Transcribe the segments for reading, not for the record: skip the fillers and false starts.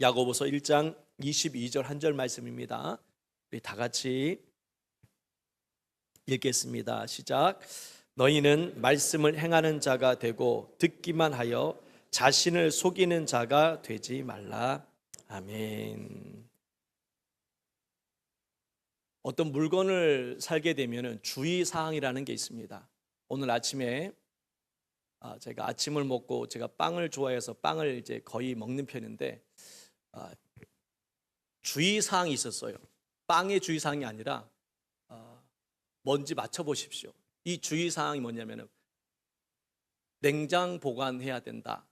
야고보서 1장 22절 한 절 말씀입니다. 우리 다 같이 읽겠습니다. 시작. 너희는 말씀을 행하는 자가 되고 듣기만 하여 자신을 속이는 자가 되지 말라. 아멘. 어떤 물건을 살게 되면 주의사항이라는 게 있습니다. 오늘 아침에 제가 아침을 먹고 제가 빵을 좋아해서 빵을 이제 거의 먹는 편인데 주의사항이 있었어요. 빵의 주의사항이 아니라 뭔지 맞춰보십시오. 이 주의사항이 뭐냐면 냉장 보관해야 된다.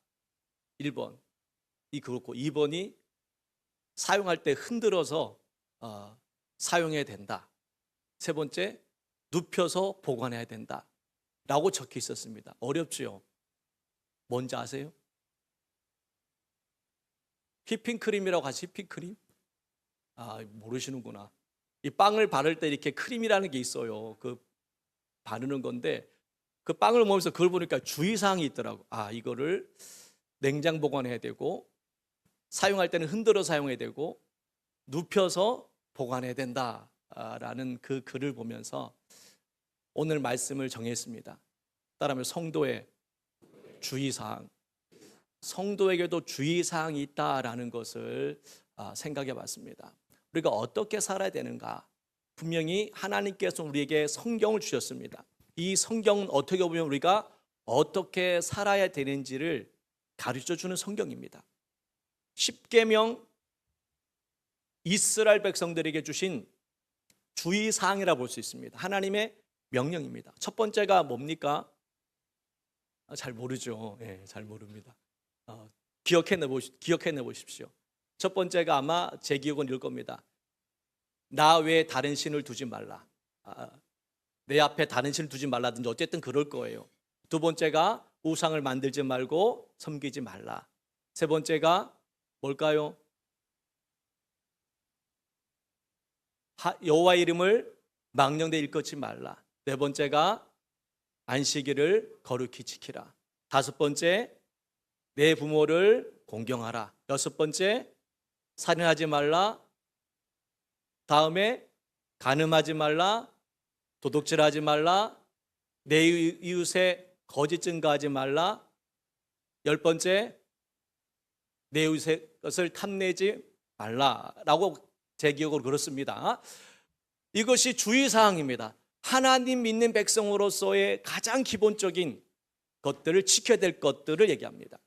1번 이 그렇고 2번이 사용할 때 흔들어서 사용해야 된다. 세 번째 눕혀서 보관해야 된다 라고 적혀 있었습니다. 어렵지요? 뭔지 아세요? 휘핑크림이라고 하지. 휘핑크림? 모르시는구나. 이 빵을 바를 때 이렇게 크림이라는 게 있어요. 그 바르는 건데 그 빵을 먹으면서 그걸 보니까 주의사항이 있더라고. 이거를 냉장 보관해야 되고 사용할 때는 흔들어 사용해야 되고 눕혀서 보관해야 된다라는 그 글을 보면서 오늘 말씀을 정했습니다. 따라하면 성도의 주의사항, 성도에게도 주의사항이 있다라는 것을 생각해 봤습니다. 우리가 어떻게 살아야 되는가? 분명히 하나님께서 우리에게 성경을 주셨습니다. 이 성경은 어떻게 보면 우리가 어떻게 살아야 되는지를 가르쳐주는 성경입니다. 십계명, 이스라엘 백성들에게 주신 주의사항이라 볼 수 있습니다. 하나님의 명령입니다. 첫 번째가 뭡니까? 잘 모르죠. 잘 모릅니다. 기억해내 보십시오. 첫 번째가 아마 제 기억은 이럴 겁니다. 나 외에 다른 신을 두지 말라. 내 앞에 다른 신을 두지 말라든지 어쨌든 그럴 거예요. 두 번째가 우상을 만들지 말고 섬기지 말라. 세 번째가 뭘까요? 여호와 이름을 망령되 일컫지 말라. 네 번째가 안식일을 거룩히 지키라. 다섯 번째 내 부모를 공경하라. 여섯 번째 살인하지 말라. 다음에 간음하지 말라. 도둑질하지 말라. 내 이웃의 거짓 증거하지 말라. 열 번째 내 이웃의 것을 탐내지 말라라고 제 기억으로 그렇습니다. 이것이 주의사항입니다. 하나님 믿는 백성으로서의 가장 기본적인 것들을 지켜야 될 것들을 얘기합니다.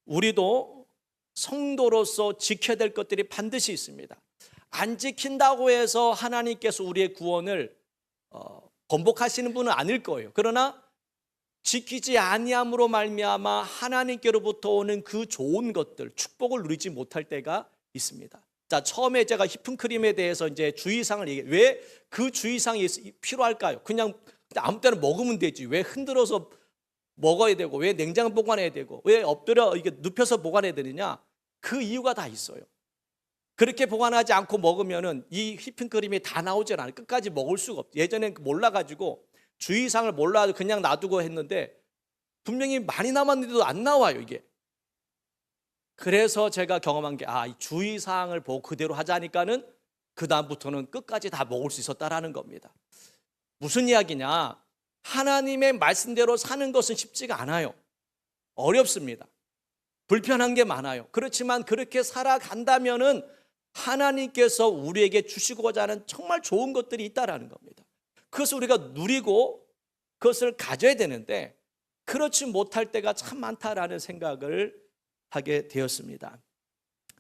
우리도 성도로서 지켜야 될 것들이 반드시 있습니다. 안 지킨다고 해서 하나님께서 우리의 구원을 번복하시는 분은 아닐 거예요. 그러나 지키지 아니함으로 말미암아 하나님께로부터 오는 그 좋은 것들, 축복을 누리지 못할 때가 있습니다. 자, 처음에 제가 휘핑크림에 대해서 이제 주의사항을 얘기해. 왜 그 주의사항이 필요할까요? 그냥 아무 때나 먹으면 되지. 왜 흔들어서 먹어야 되고, 왜 냉장 보관해야 되고, 왜 엎드려 이게 눕혀서 보관해야 되느냐? 그 이유가 다 있어요. 그렇게 보관하지 않고 먹으면은 이 휘핑크림이 다 나오질 않아요. 끝까지 먹을 수가 없어요. 예전엔 몰라가지고 주의사항을 몰라도 그냥 놔두고 했는데 분명히 많이 남았는데도 안 나와요, 이게. 그래서 제가 경험한 게 이 주의사항을 보고 그대로 하자니까는 그 다음부터는 끝까지 다 먹을 수 있었다라는 겁니다. 무슨 이야기냐? 하나님의 말씀대로 사는 것은 쉽지가 않아요. 어렵습니다. 불편한 게 많아요. 그렇지만 그렇게 살아간다면은 하나님께서 우리에게 주시고자 하는 정말 좋은 것들이 있다라는 겁니다. 그것을 우리가 누리고 그것을 가져야 되는데 그렇지 못할 때가 참 많다라는 생각을 하게 되었습니다.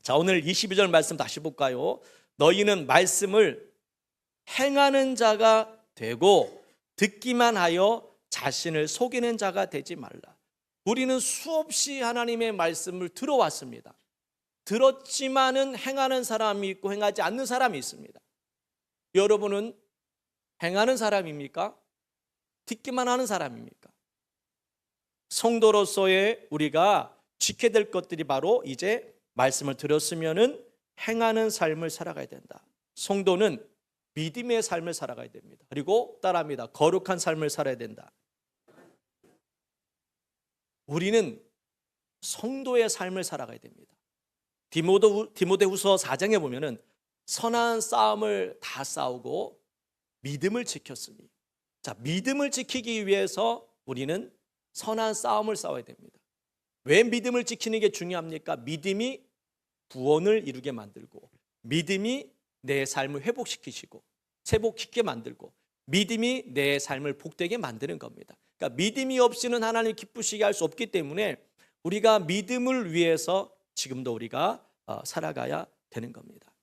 자, 오늘 22절 말씀 다시 볼까요? 너희는 말씀을 행하는 자가 되고 듣기만 하여 자신을 속이는 자가 되지 말라. 우리는 수없이 하나님의 말씀을 들어왔습니다. 들었지만은 행하는 사람이 있고 행하지 않는 사람이 있습니다. 여러분은 행하는 사람입니까? 듣기만 하는 사람입니까? 성도로서의 우리가 지켜야 될 것들이 바로 이제 말씀을 들었으면은 행하는 삶을 살아가야 된다. 성도는 믿음의 삶을 살아가야 됩니다. 그리고 따라합니다. 거룩한 삶을 살아야 된다. 우리는 성도의 삶을 살아가야 됩니다. 디모데후서 4장에 보면은 선한 싸움을 다 싸우고 믿음을 지켰으니, 자, 믿음을 지키기 위해서 우리는 선한 싸움을 싸워야 됩니다. 왜 믿음을 지키는 게 중요합니까? 믿음이 구원을 이루게 만들고, 믿음이 내 삶을 회복시키시고 회복시키게 만들고, 믿음이 내 삶을 복되게 만드는 겁니다. 그러니까 믿음이 없이는 하나님 기쁘시게 할 수 없기 때문에 우리가 믿음을 위해서 지금도 우리가 살아가야 되는 겁니다.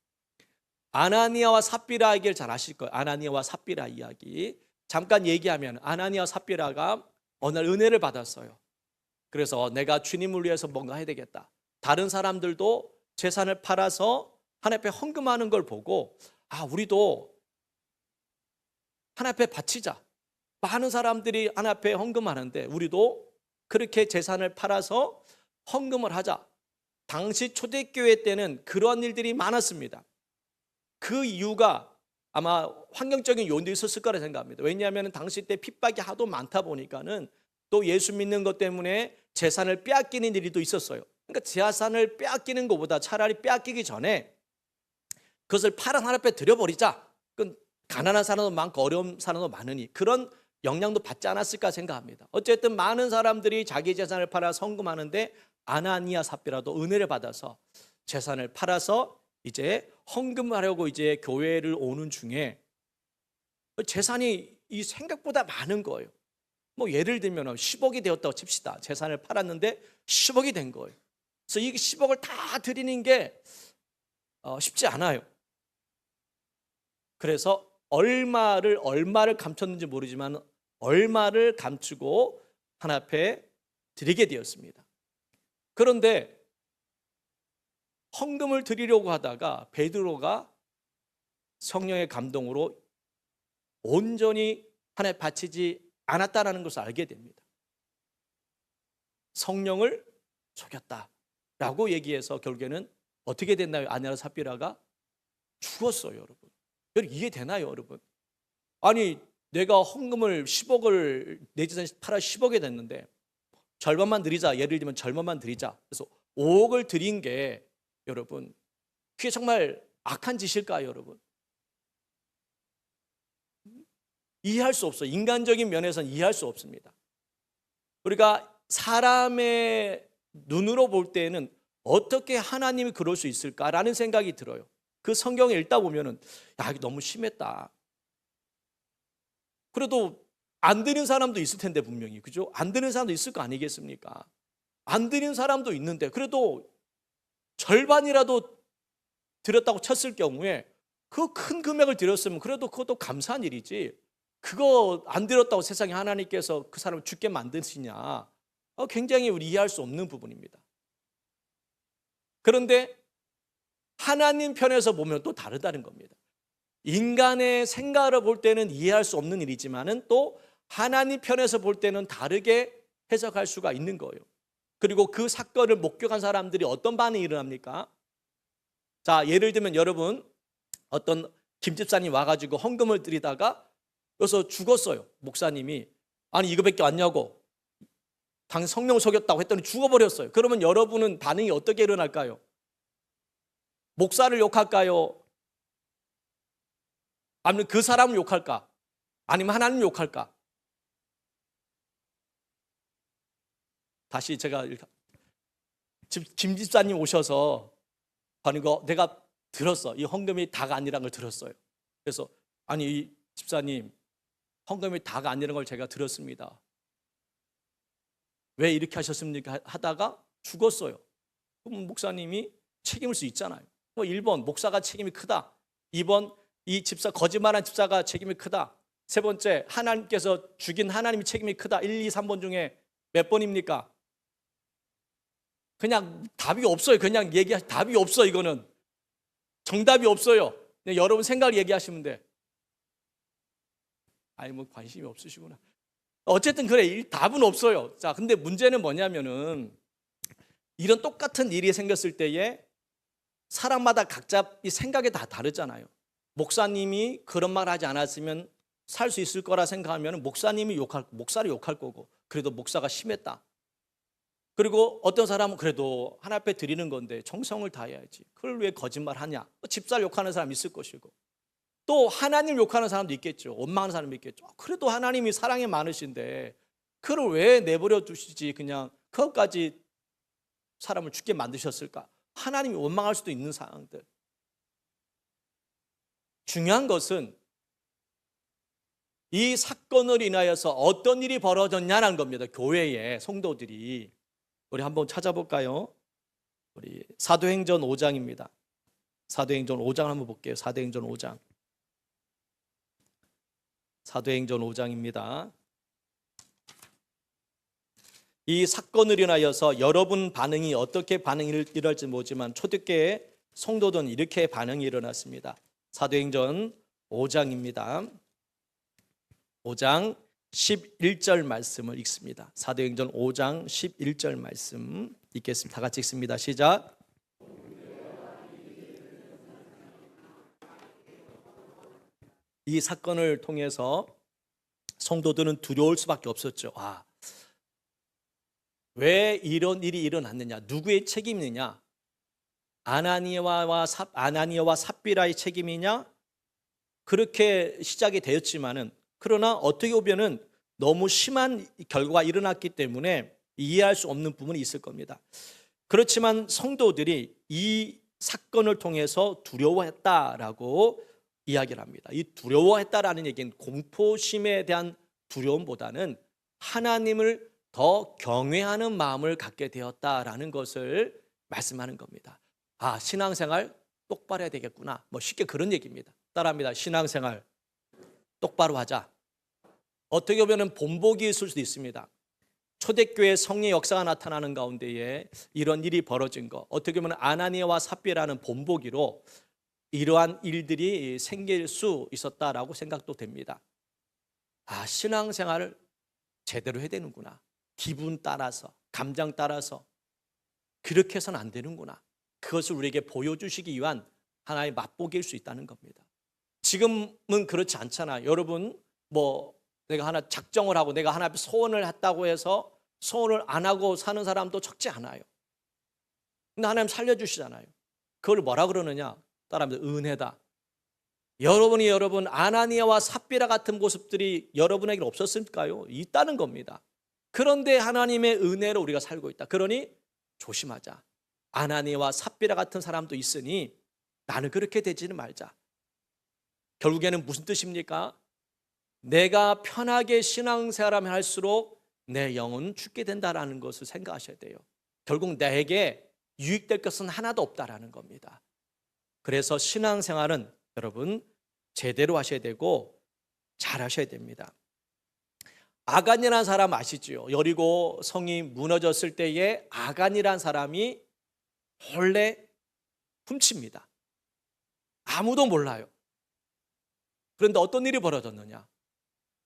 아나니아와 삽비라 얘기를 잘 아실 거예요. 아나니아와 삽비라 이야기 잠깐 얘기하면, 아나니아와 삽비라가 어느 날 은혜를 받았어요. 그래서 내가 주님을 위해서 뭔가 해야 되겠다. 다른 사람들도 재산을 팔아서 하나님 앞에 헌금하는 걸 보고, 우리도 하나님 앞에 바치자. 많은 사람들이 하나님 앞에 헌금하는데 우리도 그렇게 재산을 팔아서 헌금을 하자. 당시 초대교회 때는 그런 일들이 많았습니다. 그 이유가 아마 환경적인 요인도 있었을 거라 생각합니다. 왜냐하면 당시 때 핍박이 하도 많다 보니까는 또 예수 믿는 것 때문에 재산을 빼앗기는 일이 또 있었어요. 그러니까 재산을 빼앗기는 것보다 차라리 빼앗기기 전에 그것을 팔아 하나님 앞에 드려버리자. 가난한 사람도 많고 어려운 사람도 많으니 그런 영향도 받지 않았을까 생각합니다. 어쨌든 많은 사람들이 자기 재산을 팔아 헌금하는데 아나니아 삽비라도 은혜를 받아서 재산을 팔아서 이제 헌금하려고 이제 교회를 오는 중에 재산이 이 생각보다 많은 거예요. 뭐 예를 들면 10억이 되었다고 칩시다. 재산을 팔았는데 10억이 된 거예요. 그래서 이 10억을 다 드리는 게 쉽지 않아요. 그래서 얼마를 감췄는지 모르지만 얼마를 감추고 하나님 앞에 드리게 되었습니다. 그런데 헌금을 드리려고 하다가 베드로가 성령의 감동으로 온전히 하나님에 바치지 않았다는 것을 알게 됩니다. 성령을 속였다라고 얘기해서 결국에는 어떻게 됐나요? 아나니아 삽비라가 죽었어요, 여러분. 여러분 이해되나요, 여러분? 아니 내가 헌금을 10억을 내 재산 팔아 10억이 됐는데 절반만 드리자. 예를 들면 절반만 드리자. 그래서 5억을 드린 게 여러분 그게 정말 악한 짓일까요, 여러분? 이해할 수 없어요. 인간적인 면에서는 이해할 수 없습니다. 우리가 사람의 눈으로 볼 때는 어떻게 하나님이 그럴 수 있을까라는 생각이 들어요. 그 성경을 읽다 보면은 이게 너무 심했다. 그래도 안 드리는 사람도 있을 텐데 분명히, 그죠? 안 드리는 사람도 있을 거 아니겠습니까? 안 드리는 사람도 있는데 그래도 절반이라도 드렸다고 쳤을 경우에 그 큰 금액을 드렸으면 그래도 그것도 감사한 일이지, 그거 안 드렸다고 세상에 하나님께서 그 사람을 죽게 만드시냐, 굉장히 우리 이해할 수 없는 부분입니다. 그런데 하나님 편에서 보면 또 다르다는 겁니다. 인간의 생각으로 볼 때는 이해할 수 없는 일이지만은 또 하나님 편에서 볼 때는 다르게 해석할 수가 있는 거예요. 그리고 그 사건을 목격한 사람들이 어떤 반응이 일어납니까? 자, 예를 들면 여러분 어떤 김 집사님 와가지고 헌금을 드리다가 여기서 죽었어요. 목사님이 아니 이거밖에 왔냐고 당 성령 속였다고 했더니 죽어버렸어요. 그러면 여러분은 반응이 어떻게 일어날까요? 목사를 욕할까요? 아니면 그 사람을 욕할까? 아니면 하나님을 욕할까? 다시 제가 김 집사님 오셔서 아니 이거 내가 들었어. 이 헌금이 다가 아니라는 걸 들었어요. 그래서 아니 이 집사님 헌금이 다가 아니라는 걸 제가 들었습니다. 왜 이렇게 하셨습니까? 하다가 죽었어요. 그럼 목사님이 책임을 수 있잖아요. 1번 목사가 책임이 크다. 2번 이 집사 거짓말한 집사가 책임이 크다. 세 번째 하나님께서 죽인 하나님이 책임이 크다. 1, 2, 3번 중에 몇 번입니까? 그냥 답이 없어요. 그냥 답이 없어. 이거는 정답이 없어요. 여러분 생각을 얘기하시면 돼. 아니 뭐 관심이 없으시구나. 어쨌든 그래, 답은 없어요. 자, 근데 문제는 뭐냐면은 이런 똑같은 일이 생겼을 때에 사람마다 각자 이 생각이 다 다르잖아요. 목사님이 그런 말 하지 않았으면 살 수 있을 거라 생각하면 목사를 욕할 거고, 그래도 목사가 심했다. 그리고 어떤 사람은 그래도 하나님 앞에 드리는 건데 정성을 다해야지. 그걸 왜 거짓말하냐. 집살 욕하는 사람 있을 것이고 또 하나님 욕하는 사람도 있겠죠. 원망하는 사람도 있겠죠. 그래도 하나님이 사랑이 많으신데 그걸 왜 내버려 두시지 그냥 그것까지 사람을 죽게 만드셨을까. 하나님이 원망할 수도 있는 상황들. 중요한 것은 이 사건을 인하여서 어떤 일이 벌어졌냐는 겁니다. 교회에 성도들이. 우리 한번 찾아볼까요? 우리 사도행전 5장입니다. 사도행전 5장 한번 볼게요. 사도행전 5장. 사도행전 5장입니다. 이 사건을 인하여서 여러분 반응이 어떻게 반응이 일어날지 모르지만 초대교회 성도들은 이렇게 반응이 일어났습니다. 사도행전 5장입니다. 5장 11절 말씀을 읽습니다. 사도행전 5장 11절 말씀 읽겠습니다. 다 같이 읽습니다. 시작. 이 사건을 통해서 성도들은 두려울 수밖에 없었죠. 왜 이런 일이 일어났느냐? 누구의 책임이냐? 아나니아와 삽비라의 책임이냐? 그렇게 시작이 되었지만은 그러나 어떻게 보면은 너무 심한 결과가 일어났기 때문에 이해할 수 없는 부분이 있을 겁니다. 그렇지만 성도들이 이 사건을 통해서 두려워했다라고 이야기를 합니다. 이 두려워했다라는 얘기는 공포심에 대한 두려움보다는 하나님을 더 경외하는 마음을 갖게 되었다라는 것을 말씀하는 겁니다. 신앙생활 똑바로 해야 되겠구나. 쉽게 그런 얘기입니다. 따라합니다. 신앙생활 똑바로 하자. 어떻게 보면 본보기 있을 수도 있습니다. 초대교회 성령의 역사가 나타나는 가운데에 이런 일이 벌어진 거, 어떻게 보면 아나니아와 삽비라는 본보기로 이러한 일들이 생길 수 있었다라고 생각도 됩니다. 신앙생활을 제대로 해야 되는구나. 기분 따라서, 감정 따라서 그렇게 해서는 안 되는구나. 그것을 우리에게 보여주시기 위한 하나의 맛보기일 수 있다는 겁니다. 지금은 그렇지 않잖아요. 여러분 내가 하나 작정을 하고 내가 하나 앞에 소원을 했다고 해서 소원을 안 하고 사는 사람도 적지 않아요. 근데 하나님 살려주시잖아요. 그걸 뭐라 그러느냐? 따라합니다. 은혜다. 여러분 아나니아와 삽비라 같은 모습들이 여러분에게 없었을까요? 있다는 겁니다. 그런데 하나님의 은혜로 우리가 살고 있다. 그러니 조심하자. 아나니아와 삽비라 같은 사람도 있으니 나는 그렇게 되지는 말자. 결국에는 무슨 뜻입니까? 내가 편하게 신앙생활하면 할수록 내 영혼은 죽게 된다라는 것을 생각하셔야 돼요. 결국 내게 유익될 것은 하나도 없다라는 겁니다. 그래서 신앙생활은 여러분 제대로 하셔야 되고 잘 하셔야 됩니다. 아간이라는 사람 아시죠? 여리고 성이 무너졌을 때에 아간이라는 사람이 원래 훔칩니다. 아무도 몰라요. 그런데 어떤 일이 벌어졌느냐?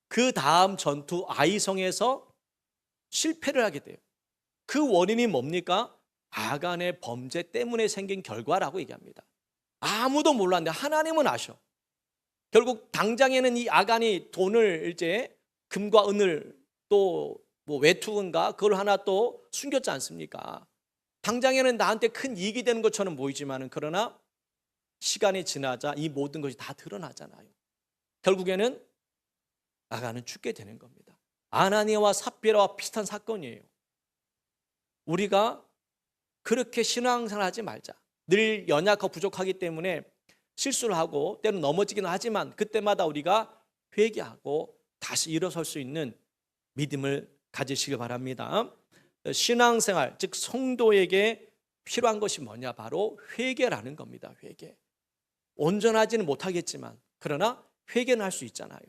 그 다음 전투 아이성에서 실패를 하게 돼요. 그 원인이 뭡니까? 아간의 범죄 때문에 생긴 결과라고 얘기합니다. 아무도 몰랐는데 하나님은 아셔. 결국 당장에는 이 아간이 돈을 이제 금과 은을 또 외투인가 그걸 하나 또 숨겼지 않습니까? 당장에는 나한테 큰 이익이 되는 것처럼 보이지만은 그러나 시간이 지나자 이 모든 것이 다 드러나잖아요. 결국에는 아간은 죽게 되는 겁니다. 아나니아와 삽비라와 비슷한 사건이에요. 우리가 그렇게 신앙생활 하지 말자. 늘 연약하고 부족하기 때문에 실수를 하고 때로 넘어지기는 하지만 그때마다 우리가 회개하고 다시 일어설 수 있는 믿음을 가지시길 바랍니다. 신앙생활, 즉 성도에게 필요한 것이 뭐냐? 바로 회개라는 겁니다. 회개. 온전하지는 못하겠지만 그러나 회개는 할 수 있잖아요.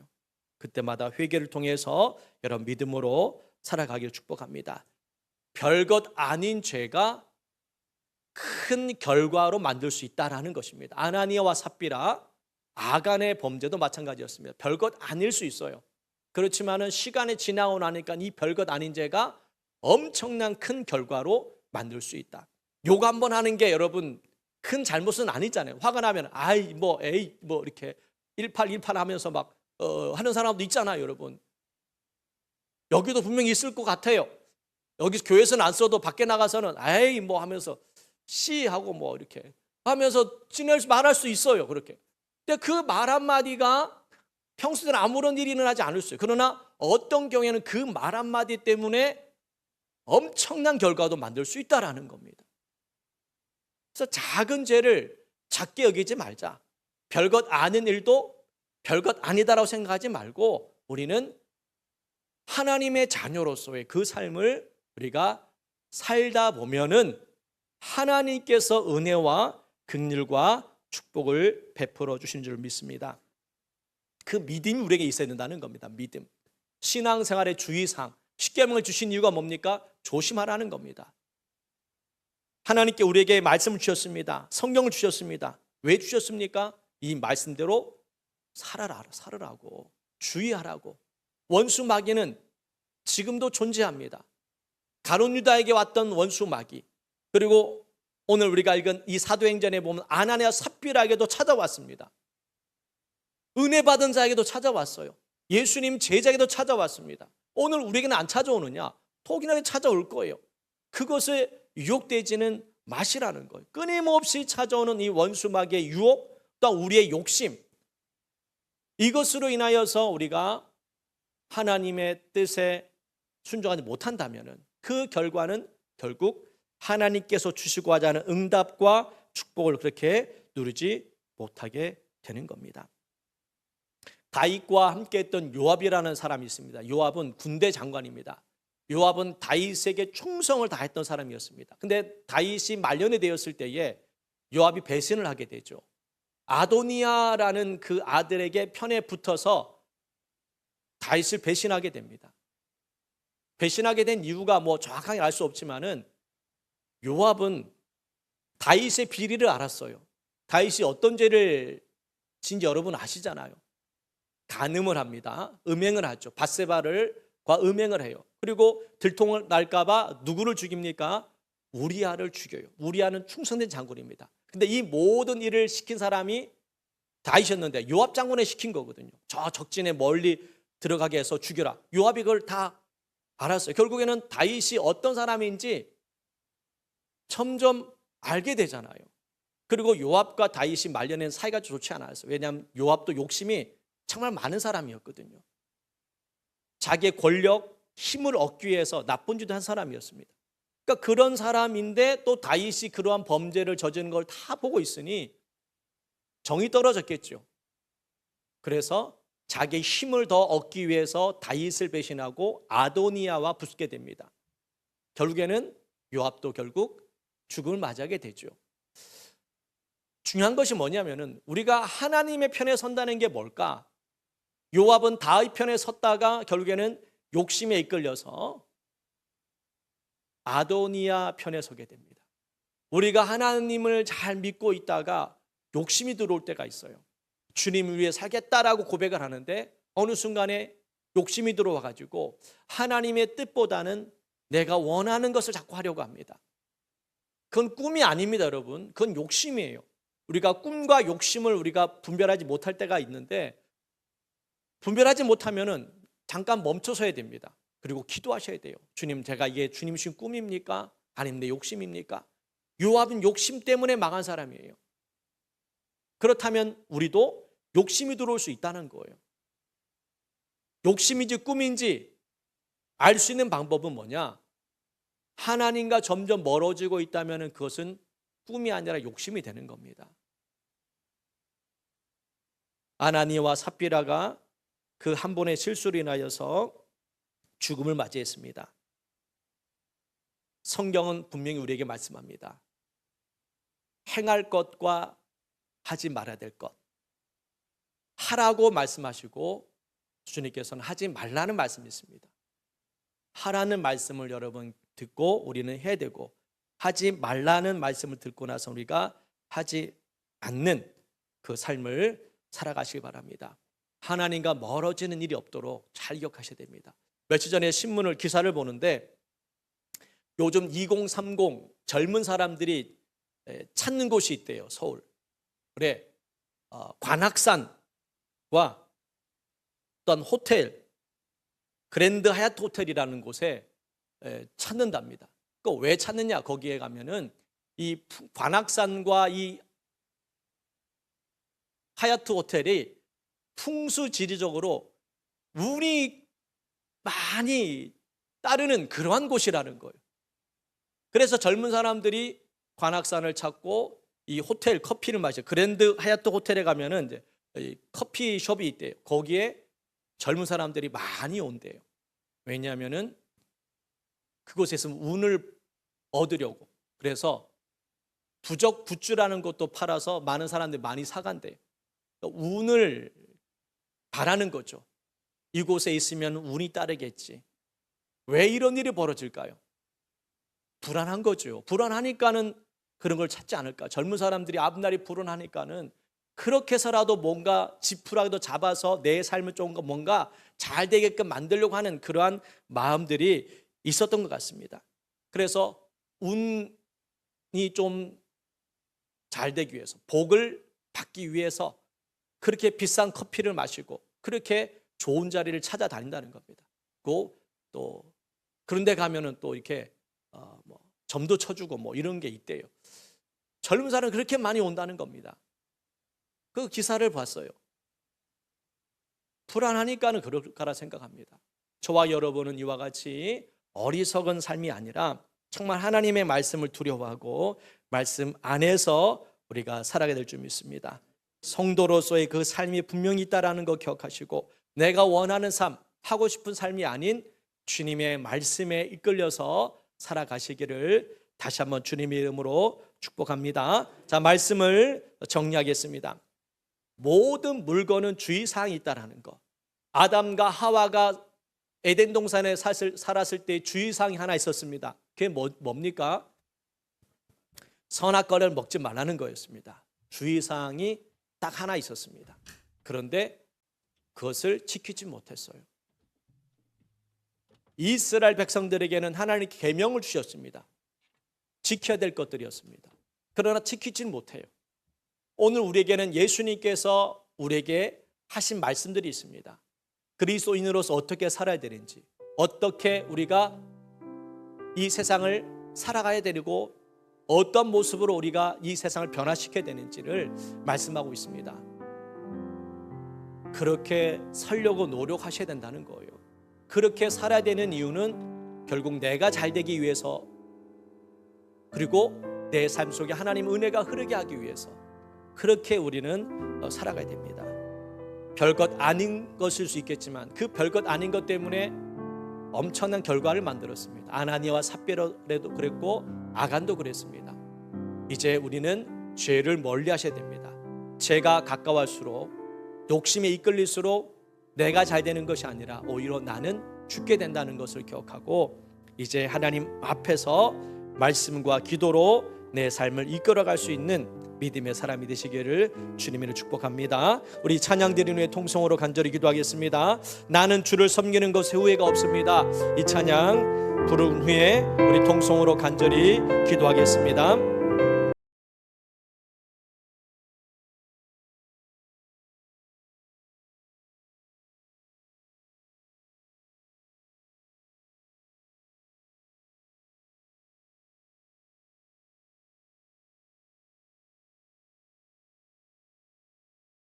그때마다 회개를 통해서 여러분 믿음으로 살아가기를 축복합니다. 별것 아닌 죄가 큰 결과로 만들 수 있다라는 것입니다. 아나니아와 삽비라, 아간의 범죄도 마찬가지였습니다. 별것 아닐 수 있어요. 그렇지만은 시간이 지나고 나니까 이 별것 아닌 죄가 엄청난 큰 결과로 만들 수 있다. 욕 한번 하는 게 여러분 큰 잘못은 아니잖아요. 화가 나면 이렇게 1818 하면서 막 하는 사람도 있잖아요, 여러분. 여기도 분명히 있을 것 같아요. 여기 교회에서는 안 써도 밖에 나가서는 에이 뭐 하면서 씨 하고 뭐 이렇게 하면서 말할 수 있어요. 그렇게. 근데 그 말 한마디가 평소에는 아무런 일이 일어나지 않을 수 있어요. 그러나 어떤 경우에는 그 말 한마디 때문에 엄청난 결과도 만들 수 있다라는 겁니다. 그래서 작은 죄를 작게 여기지 말자. 별것 아닌 일도 별것 아니다라고 생각하지 말고 우리는 하나님의 자녀로서의 그 삶을 우리가 살다 보면은 하나님께서 은혜와 긍휼과 축복을 베풀어 주신 줄 믿습니다. 그 믿음이 우리에게 있어야 된다는 겁니다. 믿음. 신앙생활의 주의사항, 십계명을 주신 이유가 뭡니까? 조심하라는 겁니다. 하나님께 우리에게 말씀을 주셨습니다. 성경을 주셨습니다. 왜 주셨습니까? 이 말씀대로 살으라고, 주의하라고. 원수 마귀는 지금도 존재합니다. 가룟 유다에게 왔던 원수 마귀, 그리고 오늘 우리가 읽은 이 사도행전에 보면 아나니아 삽비라에게도 찾아왔습니다. 은혜 받은 자에게도 찾아왔어요. 예수님 제자에게도 찾아왔습니다. 오늘 우리에게는 안 찾아오느냐? 혹이나 찾아올 거예요. 그것에 유혹되지는 마시라는 거예요. 끊임없이 찾아오는 이 원수 마귀의 유혹, 또 우리의 욕심, 이것으로 인하여서 우리가 하나님의 뜻에 순종하지 못한다면 그 결과는 결국 하나님께서 주시고 하자는 응답과 축복을 그렇게 누리지 못하게 되는 겁니다. 다윗과 함께 했던 요압이라는 사람이 있습니다. 요압은 군대 장관입니다. 요압은 다윗에게 충성을 다했던 사람이었습니다. 근데 다윗이 말년이 되었을 때에 요압이 배신을 하게 되죠. 아도니아라는 그 아들에게 편에 붙어서 다윗을 배신하게 됩니다. 배신하게 된 이유가 뭐 정확하게 알 수 없지만은 요압은 다윗의 비리를 알았어요. 다윗이 어떤 죄를 진지 여러분 아시잖아요. 간음을 합니다. 음행을 하죠. 밧세바과 음행을 해요. 그리고 들통을 날까봐 누구를 죽입니까? 우리아를 죽여요. 우리아는 충성된 장군입니다. 근데 이 모든 일을 시킨 사람이 다윗이었는데 요압 장군에 시킨 거거든요. 저 적진에 멀리 들어가게 해서 죽여라. 요압이 그걸 다 알았어요. 결국에는 다윗이 어떤 사람인지 점점 알게 되잖아요. 그리고 요압과 다윗이 말년엔 사이가 좋지 않았어요. 왜냐하면 요압도 욕심이 정말 많은 사람이었거든요. 자기의 권력, 힘을 얻기 위해서 나쁜 짓도 한 사람이었습니다. 그러니까 그런 사람인데 또 다윗이 그러한 범죄를 저지른 걸 다 보고 있으니 정이 떨어졌겠죠. 그래서 자기의 힘을 더 얻기 위해서 다윗을 배신하고 아도니아와 붙게 됩니다. 결국에는 요압도 결국 죽음을 맞이하게 되죠. 중요한 것이 뭐냐면은 우리가 하나님의 편에 선다는 게 뭘까? 요압은 다윗 편에 섰다가 결국에는 욕심에 이끌려서 아도니아 편에 서게 됩니다. 우리가 하나님을 잘 믿고 있다가 욕심이 들어올 때가 있어요. 주님을 위해 살겠다라고 고백을 하는데 어느 순간에 욕심이 들어와 가지고 하나님의 뜻보다는 내가 원하는 것을 자꾸 하려고 합니다. 그건 꿈이 아닙니다, 여러분. 그건 욕심이에요. 우리가 꿈과 욕심을 우리가 분별하지 못할 때가 있는데 분별하지 못하면은 잠깐 멈춰서야 됩니다. 그리고 기도하셔야 돼요. 주님, 제가 이게 주님 주신 꿈입니까? 아니면 내 욕심입니까? 요압은 욕심 때문에 망한 사람이에요. 그렇다면 우리도 욕심이 들어올 수 있다는 거예요. 욕심인지 꿈인지 알 수 있는 방법은 뭐냐? 하나님과 점점 멀어지고 있다면 그것은 꿈이 아니라 욕심이 되는 겁니다. 아나니아와 삽비라가 그 한 번의 실수로 인하여서 죽음을 맞이했습니다. 성경은 분명히 우리에게 말씀합니다. 행할 것과 하지 말아야 될 것, 하라고 말씀하시고 주님께서는 하지 말라는 말씀이 있습니다. 하라는 말씀을 여러분 듣고 우리는 해야 되고, 하지 말라는 말씀을 듣고 나서 우리가 하지 않는 그 삶을 살아가시기 바랍니다. 하나님과 멀어지는 일이 없도록 잘 기억하셔야 됩니다. 며칠 전에 기사를 보는데 요즘 2030 젊은 사람들이 찾는 곳이 있대요. 서울. 그래, 관악산과 어떤 호텔, 그랜드 하얏트 호텔이라는 곳에 찾는답니다. 그 왜 찾느냐? 거기에 가면은 이 관악산과 이 하얏트 호텔이 풍수지리적으로 운이 많이 따르는 그러한 곳이라는 거예요. 그래서 젊은 사람들이 관악산을 찾고 이 호텔 커피를 마셔. 그랜드 하얏트 호텔에 가면은 이제 커피숍이 있대요. 거기에 젊은 사람들이 많이 온대요. 왜냐하면은 그곳에서 운을 얻으려고. 그래서 부적 굿즈라는 것도 팔아서 많은 사람들이 많이 사간대요. 그러니까 운을 바라는 거죠. 이곳에 있으면 운이 따르겠지. 왜 이런 일이 벌어질까요? 불안한 거죠. 불안하니까는 그런 걸 찾지 않을까. 젊은 사람들이 앞날이 불안하니까는 그렇게 해서라도 뭔가 지푸라기도 잡아서 내 삶을 좀 뭔가 잘 되게끔 만들려고 하는 그러한 마음들이 있었던 것 같습니다. 그래서 운이 좀 잘 되기 위해서, 복을 받기 위해서 그렇게 비싼 커피를 마시고 그렇게 좋은 자리를 찾아다닌다는 겁니다. 또 그런 데 가면은 또 이렇게 뭐 점도 쳐주고 뭐 이런 게 있대요. 젊은 사람은 그렇게 많이 온다는 겁니다. 그 기사를 봤어요. 불안하니까는 그럴까라 생각합니다. 저와 여러분은 이와 같이 어리석은 삶이 아니라 정말 하나님의 말씀을 두려워하고 말씀 안에서 우리가 살아가게 될 줄 믿습니다. 성도로서의 그 삶이 분명히 있다라는 거 기억하시고 내가 원하는 삶, 하고 싶은 삶이 아닌 주님의 말씀에 이끌려서 살아가시기를 다시 한번 주님의 이름으로 축복합니다. 자, 말씀을 정리하겠습니다. 모든 물건은 주의사항이 있다라는 거. 아담과 하와가 에덴 동산에 살았을 때 주의사항이 하나 있었습니다. 그게 뭡니까? 선악과를 먹지 말라는 거였습니다. 주의사항이 딱 하나 있었습니다. 그런데 그것을 지키지 못했어요. 이스라엘 백성들에게는 하나님이 계명을 주셨습니다. 지켜야 될 것들이었습니다. 그러나 지키지는 못해요. 오늘 우리에게는 예수님께서 우리에게 하신 말씀들이 있습니다. 그리스도인으로서 어떻게 살아야 되는지, 어떻게 우리가 이 세상을 살아가야 되고 어떤 모습으로 우리가 이 세상을 변화시켜야 되는지를 말씀하고 있습니다. 그렇게 살려고 노력하셔야 된다는 거예요. 그렇게 살아야 되는 이유는 결국 내가 잘 되기 위해서, 그리고 내 삶 속에 하나님 은혜가 흐르게 하기 위해서 그렇게 우리는 살아가야 됩니다. 별것 아닌 것일 수 있겠지만 그 별것 아닌 것 때문에 엄청난 결과를 만들었습니다. 아나니아와 삽비라도 그랬고 아간도 그랬습니다. 이제 우리는 죄를 멀리 하셔야 됩니다. 죄가 가까울수록, 욕심에 이끌릴수록 내가 잘 되는 것이 아니라 오히려 나는 죽게 된다는 것을 기억하고 이제 하나님 앞에서 말씀과 기도로 내 삶을 이끌어갈 수 있는 믿음의 사람이 되시기를 주님으로 축복합니다. 우리 찬양 드리는 후에 통성으로 간절히 기도하겠습니다. 나는 주를 섬기는 것에 후회가 없습니다. 이 찬양 부른 후에 우리 통성으로 간절히 기도하겠습니다.